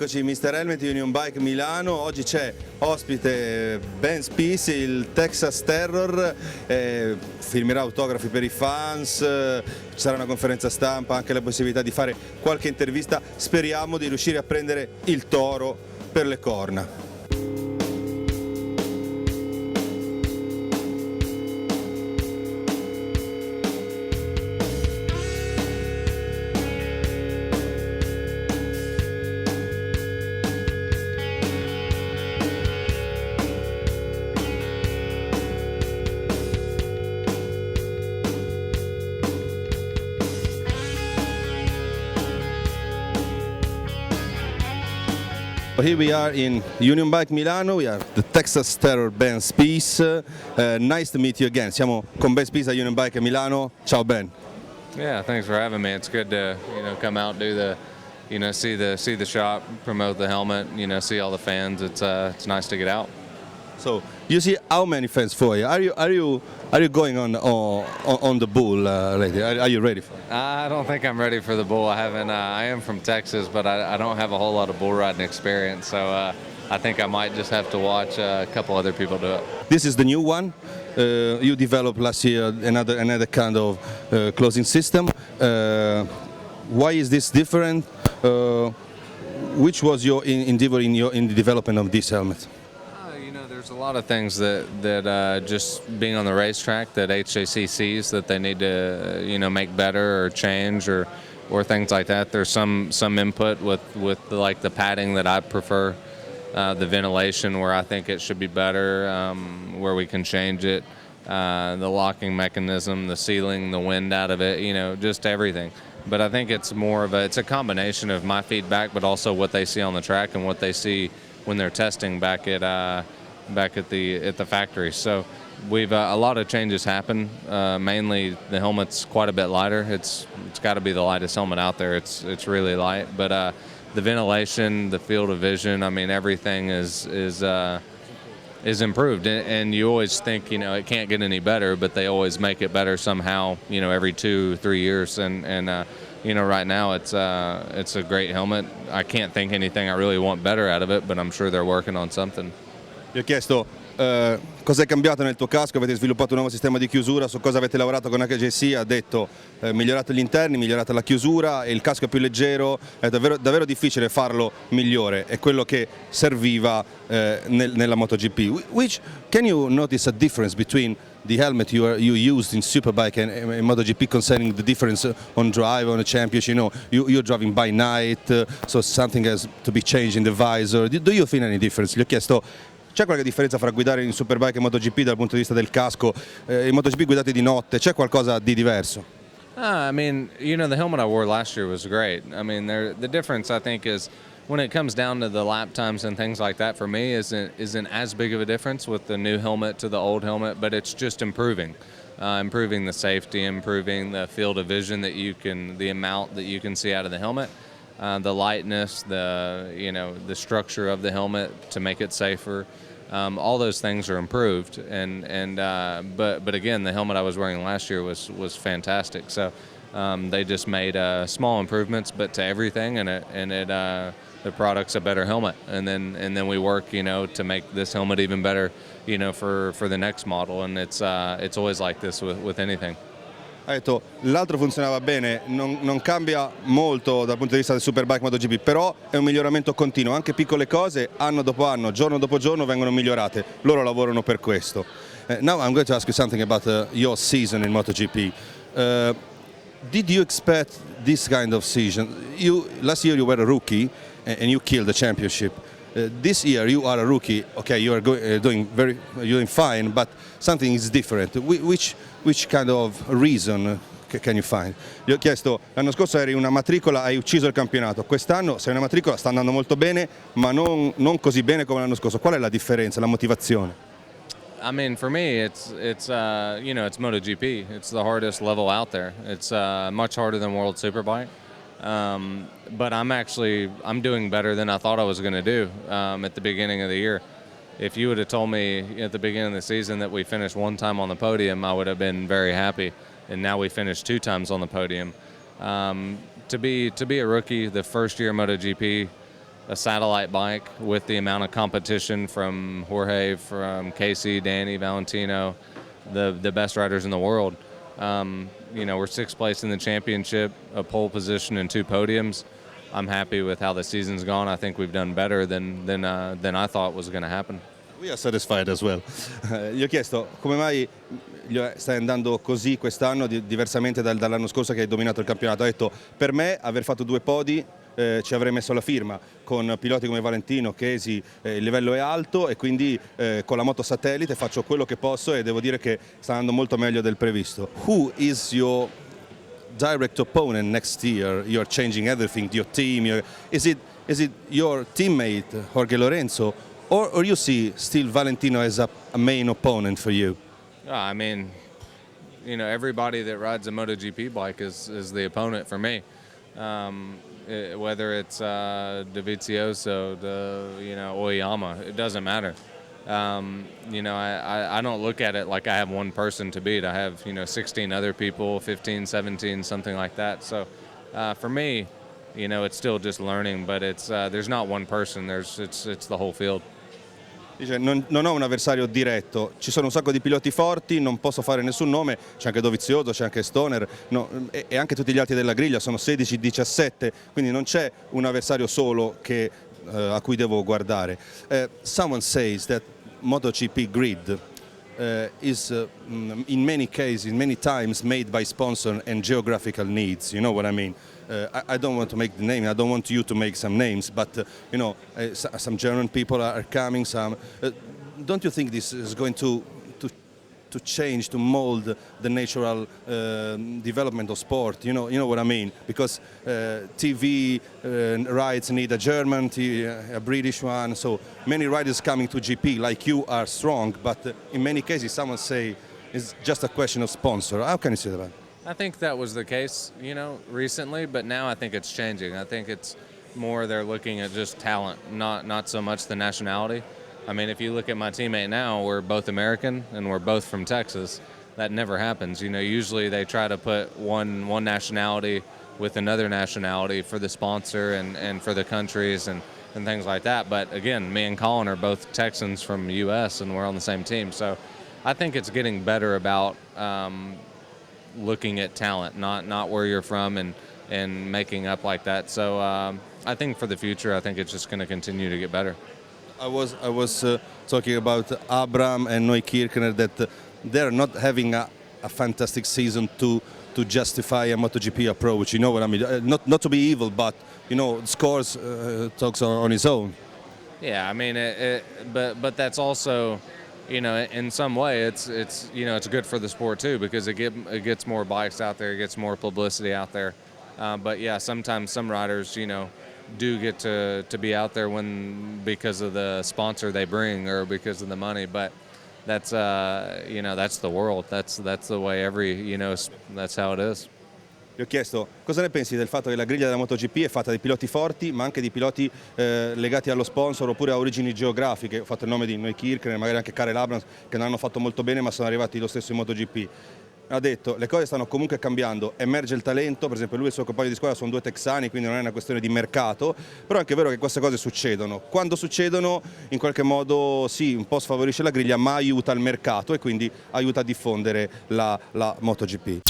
Eccoci, Misterhelmet Union Bike Milano. Oggi c'è ospite Ben Spies, il Texas Terror, filmerà autografi per i fans, ci sarà una conferenza stampa, anche la possibilità di fare qualche intervista. Speriamo di riuscire a prendere il toro per le corna. Here we are in Union Bike Milano, we have the Texas Terror Ben Spies. Nice to meet you again. Siamo con Ben Spies a Union Bike Milano. Ciao Ben. Yeah, thanks for having me. It's good to come out, do the see the shop, promote the helmet, see all the fans. It's nice to get out. So you see how many fans for you? Are you going on the bull lately? Are you ready for it? I don't think I'm ready for the bull. I haven't. I am from Texas, but I don't have a whole lot of bull riding experience. So I think I might just have to watch a couple other people do it. This is the new one. You developed last year another kind of closing system. Why is this different? Which was your endeavor in the development of this helmet? There's a lot of things that just being on the racetrack that HJC sees that they need to make better or change or things like that. There's some input with like the padding that I prefer, the ventilation where I think it should be better, where we can change it, the locking mechanism, the sealing, the wind out of it, just everything. But I think it's it's a combination of my feedback, but also what they see on the track and what they see when they're testing back at the factory. So we've a lot of changes happen. Mainly the helmet's quite a bit lighter. It's got to be the lightest helmet out there. It's really light, but the ventilation, the field of vision, I mean everything is improved. And you always think it can't get any better, but they always make it better somehow. Every 2-3 years. And right now it's a great helmet. I can't think anything I really want better out of it, but I'm sure they're working on something. Gli ho chiesto cosa è cambiato nel tuo casco, avete sviluppato un nuovo sistema di chiusura, su cosa avete lavorato con HJC, ha detto migliorato gli interni, migliorata la chiusura e il casco è più leggero, è davvero difficile farlo migliore, è quello che serviva nella MotoGP. Can you notice a difference between the helmet you used in Superbike and MotoGP concerning the difference on drive, on a championship? You're driving by night, so something has to be changed in the visor. Do you feel any difference? Gli ho chiesto c'è qualche differenza fra guidare in Superbike e MotoGP dal punto di vista del casco? In MotoGP guidate di notte, c'è qualcosa di diverso? I mean, the helmet I wore last year was great. I mean, the difference I think is when it comes down to the lap times and things like that, for me isn't as big of a difference with the new helmet to the old helmet, but it's just improving the safety, improving the field of vision the amount that you can see out of the helmet. The lightness, the structure of the helmet to make it safer, all those things are improved. But again, the helmet I was wearing last year was fantastic. So they just made small improvements, but to everything, and the product's a better helmet. And then we work, to make this helmet even better, for the next model. And it's always like this with anything. Ha detto l'altro funzionava bene, non cambia molto dal punto di vista del Superbike MotoGP, però è un miglioramento continuo, anche piccole cose anno dopo anno, giorno dopo giorno vengono migliorate, loro lavorano per questo. Now I'm going to ask you something about your season in MotoGP. Did you expect this kind of season? Last year you were a rookie and you killed the championship. This year you are a rookie. Okay, you are you're doing fine, but something is different. Which kind of reason can you find? Gli ho chiesto, l'anno scorso eri una matricola, hai ucciso il campionato. Quest'anno sei una matricola, sta andando molto bene, ma non così bene come l'anno scorso. Qual è la differenza, la motivazione? I mean, for me, it's MotoGP. It's the hardest level out there. It's much harder than World Superbike. But I'm doing better than I thought I was going to do at the beginning of the year. If you would have told me at the beginning of the season that we finished one time on the podium, I would have been very happy. And now we finished 2 times on the podium. To be a rookie, the first year MotoGP, a satellite bike with the amount of competition from Jorge, from Casey, Danny, Valentino, the best riders in the world. We're sixth place in the championship, a pole position and 2 podiums. I'm happy with how the season's gone. I think we've done better than I thought was going to happen. We are satisfied as well. Gli ho chiesto come mai stai andando così quest'anno, diversamente dall'anno scorso che hai dominato il campionato. Ha detto per me aver fatto 2 podi ci avrei messo la firma, con piloti come Valentino, Casey, il livello è alto e quindi con la moto satellite faccio quello che posso e devo dire che sta andando molto meglio del previsto. Who is your direct opponent next year? You're changing everything, your team. Is it your teammate Jorge Lorenzo, or you see still Valentino as a main opponent for you? I mean, everybody that rides a MotoGP bike is the opponent for me. Whether it's Dovizioso, Oyama, it doesn't matter. I don't look at it like I have one person to beat. I have 16 other people, 15, 17, something like that. So for me, it's still just learning, but there's not one person. It's the whole field. Dice, non ho un avversario diretto, ci sono un sacco di piloti forti, non posso fare nessun nome, c'è anche Dovizioso, c'è anche Stoner e anche tutti gli altri della griglia, sono 16-17, quindi non c'è un avversario solo a cui devo guardare. Someone says that MotoGP grid is in many cases, many times made by sponsor and geographical needs, you know what I mean? I don't want to make the name. I don't want you to make some names, but some German people are coming. Don't you think this is going to change, to mold the natural development of sport? You know what I mean? Because TV rides need a German, a British one. So many riders coming to GP like you are strong, but in many cases, someone say it's just a question of sponsor. How can you say that? I think that was the case, recently, but now I think it's changing. I think it's more they're looking at just talent, not so much the nationality. I mean, if you look at my teammate now, we're both American and we're both from Texas. That never happens. Usually they try to put one nationality with another nationality for the sponsor and for the countries and things like that. But again, me and Colin are both Texans from the U.S. and we're on the same team. So I think it's getting better about looking at talent, not where you're from and making up like that. So I think for the future, I think it's just going to continue to get better. I was talking about Abram and Neukirchner, that they're not having a fantastic season to justify a MotoGP approach. You know what I mean? Not to be evil, but scores talks on his own. Yeah, I mean, but that's also, in some way, it's good for the sport too, because it gets more bikes out there, it gets more publicity out there. But yeah, sometimes some riders, do get to be out there because of the sponsor they bring or because of the money. But that's that's the world. That's the way that's how it is. Gli ho chiesto cosa ne pensi del fatto che la griglia della MotoGP è fatta di piloti forti, ma anche di piloti legati allo sponsor oppure a origini geografiche. Ho fatto il nome di Neukirchner, magari anche Karel Abrams, che non hanno fatto molto bene ma sono arrivati lo stesso in MotoGP. Ha detto le cose stanno comunque cambiando, emerge il talento, per esempio lui e il suo compagno di squadra sono 2 texani, quindi non è una questione di mercato, però è anche vero che queste cose succedono. Quando succedono in qualche modo sì, un po' sfavorisce la griglia, ma aiuta il mercato e quindi aiuta a diffondere la MotoGP.